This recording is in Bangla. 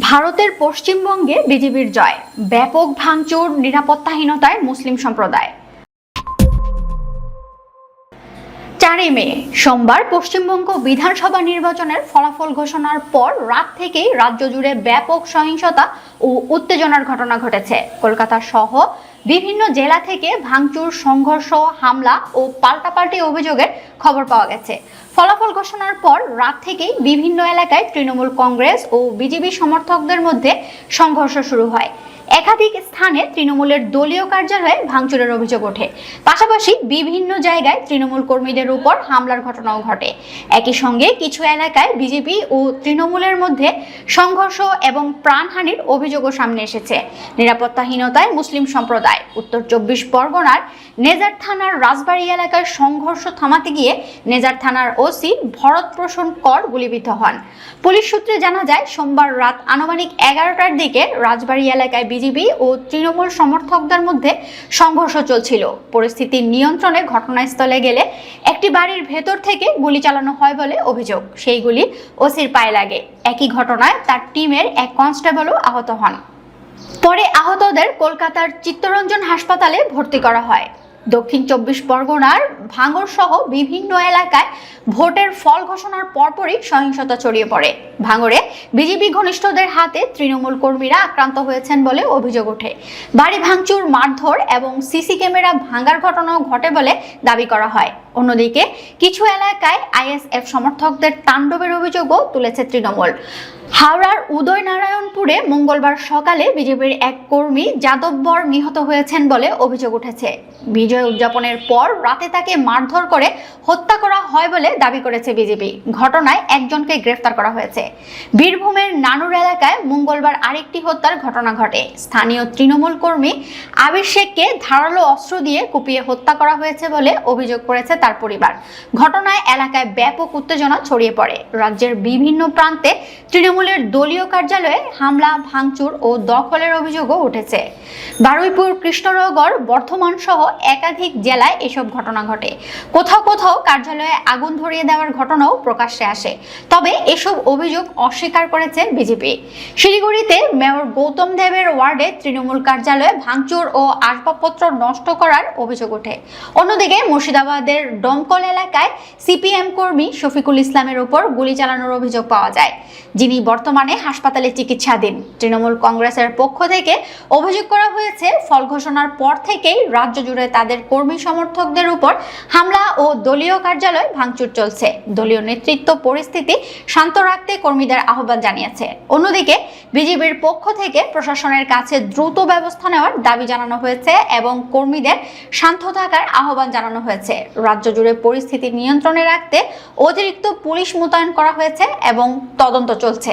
ভারতের পশ্চিমবঙ্গে বিজেপির জয়, ব্যাপক ভাঙচুর, নিরাপত্তাহীনতায় মুসলিম সম্প্রদায়। 4 মে সোমবার পশ্চিমবঙ্গ বিধানসভা নির্বাচনের ফলাফল ঘোষণার পর রাত থেকেই রাজ্য জুড়ে ব্যাপক সহিংসতা ও উত্তেজনার ঘটনা ঘটেছে। কলকাতা সহ বিভিন্ন জেলা থেকে ভাঙচুর, সংঘর্ষ, হামলা ও পাল্টাপাল্টি অভিযোগের খবর পাওয়া গেছে। ফলাফল ঘোষণার পর রাত থেকেই বিভিন্ন এলাকায় তৃণমূল কংগ্রেস ও বিজেপি সমর্থকদের মধ্যে সংঘর্ষ শুরু হয়। একাধিক স্থানে তৃণমূলের দলীয় কার্যালয়ে ভাঙচুরের অভিযোগ ওঠে। পাশাপাশি বিভিন্ন জায়গায় তৃণমূল কর্মীদের উপর হামলার ঘটনাও ঘটে। একই সঙ্গে কিছু এলাকায় বিজেপি ও তৃণমূলের মধ্যে সংঘর্ষ এবং প্রাণহানির অভিযোগও সামনে এসেছে। নিরাপত্তাহীনতায় মুসলিম সম্প্রদায়। উত্তর 24 পরগনার নেজার থানার রাজবাড়ী এলাকায় সংঘর্ষ থামাতে গিয়ে নেজার থানার ওসি ভরত প্রসন কর গুলিবিদ্ধ হন। পুলিশ সূত্রে জানা যায়, সোমবার রাত আনুমানিক 11টার দিকে রাজবাড়ী এলাকায় বিজেপি ও তৃণমূল সমর্থকদের মধ্যে সংঘর্ষ চলছিল। পরিস্থিতি নিয়ন্ত্রণে ঘটনাস্থলে গেলে একটি বাড়ির ভেতর থেকে গুলি চালানো হয় বলে অভিযোগ। সেই গুলি ওসির পায়ে লাগে। একই ঘটনায় তার টিমের এক কনস্টেবলও আহত হন। পরে আহতদের কলকাতার চিত্তরঞ্জন হাসপাতালে ভর্তি করা হয়। দক্ষিণ 24 পরগনার ভাঙড় সহ বিভিন্ন এলাকায় ভোটের ফল ঘোষণার পরপরই সহিংসতা ছড়িয়ে পড়ে। ভাঙড়ে বিজেপি ঘনিষ্ঠদের হাতে তৃণমূল কর্মীরা আক্রান্ত হয়েছেন বলে অভিযোগ ওঠে। বাড়ি ভাঙচুর, মারধর এবং সিসি ক্যামেরা ভাঙার ঘটনাও ঘটে বলে দাবি করা হয়। অন্যদিকে কিছু এলাকায় আইএসএফ সমর্থকদের তাণ্ডবের অভিযোগও তুলেছে তৃণমূল। হাওড়ার উদয়নারায়ণপুরে মঙ্গলবার সকালে বিজেপির এক কর্মী যাদববর নিহত হয়েছেন বলে অভিযোগ উঠেছে। বিজয় উদযাপনের পর রাতে তাকে মারধর করে হত্যা করা হয় বলে দাবি করেছে বিজেপি। ঘটনায় একজনকে গ্রেফতার করা হয়েছে। বীরভূমের নানুর এলাকায় মঙ্গলবার আরেকটি হত্যার ঘটনা ঘটে। স্থানীয় তৃণমূল কর্মী আবির শেখকে ধারালো অস্ত্র দিয়ে কুপিয়ে হত্যা করা হয়েছে বলে অভিযোগ করেছে তার পরিবার। ঘটনায় এলাকায় ব্যাপক উত্তেজনা ছড়িয়ে পড়ে। রাজ্যের বিভিন্ন প্রান্তে তৃণমূলের দলীয় কার্যালয়ে হামলা, ভাঙচুর ও দখলের অভিযোগও উঠেছে। বারুইপুর, কৃষ্ণনগর, বর্ধমান সহ একাধিক জেলায় এসব ঘটনা ঘটে। কোথাও কোথাও কার্যালয়ে আগুন ধরিয়ে দেওয়ার ঘটনাও প্রকাশ্যে আসে। তবে এসব অভিযোগ অস্বীকার করেছে বিজেপি। শিলিগুড়িতে মেয়র গৌতম দেবের ওয়ার্ডে তৃণমূল কার্যালয়ে ভাঙচুর ও আসবাবপত্র নষ্ট করার অভিযোগ ওঠে। অন্যদিকে মুর্শিদাবাদের ডমকল এলাকায় সিপিএম কর্মী শফিকুল ইসলামের উপর গুলি চালানোর অভিযোগ পাওয়া যায়, যিনি বর্তমানে হাসপাতালে চিকিৎসাধীন। তৃণমূল কংগ্রেসের পক্ষ থেকে অভিযোগ করা হয়েছে, ফল ঘোষণার পর থেকেই রাজ্য জুড়ে তাদের কর্মী সমর্থকদের উপর হামলা ও দলীয় কার্যালয় ভাঙচুর চলছে। দলীয় নেতৃত্ব পরিস্থিতি শান্ত রাখতে কর্মীদের আহ্বান জানিয়েছে। অন্যদিকে বিজেপির পক্ষ থেকে প্রশাসনের কাছে দ্রুত ব্যবস্থা নেওয়ার দাবি জানানো হয়েছে এবং কর্মীদের শান্ত থাকার আহ্বান জানানো হয়েছে। রাজ্য জুড়ে পরিস্থিতি নিয়ন্ত্রণে রাখতে অতিরিক্ত পুলিশ মোতায়েন করা হয়েছে এবং তদন্ত চলছে।